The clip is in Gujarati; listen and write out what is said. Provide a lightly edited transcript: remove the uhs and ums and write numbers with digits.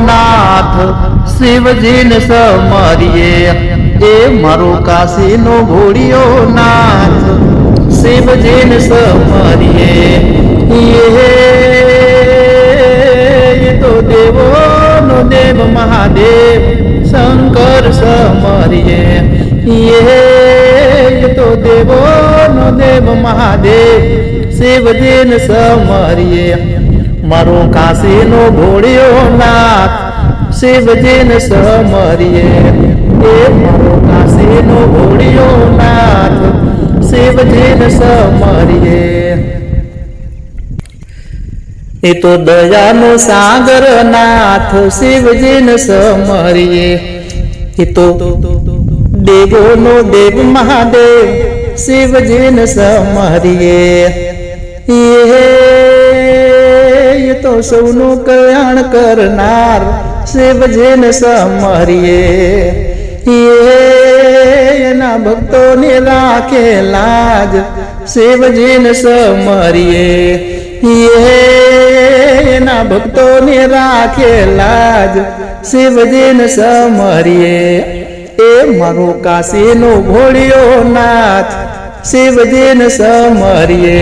નાથ શિવજીને સમરીએ એ મારો કાશીનો ભોળિયો નાથ શિવજીને સમરીએ એ તો દેવોનો દેવ મહાદેવ શંકર સમરીએ એ તો દેવોનો દેવ મહાદેવ શિવજીને સમરીએ મારો કાશીનો ભોળિયો નાથ શિવજીને સમરીએ એ મારો કાશીનો ભોળિયો નાથ શિવજીને સમરીએ એ તો દયાનો સાગર નાથ શિવજીને સમરીએ એ તો દેવોનો દેવ મહાદેવ શિવજીને સમરીએ એ તો સૌનું કલ્યાણ કરનાર શિવજીને સમરીએ એના ભક્તોને રાખે લાજ શિવજીને સમરીએ એના ભક્તોને રાખે લાજ શિવજીને સમરીએ એ મારો કાશીનો ભોળિયો નાથ શિવજીને સમરીએ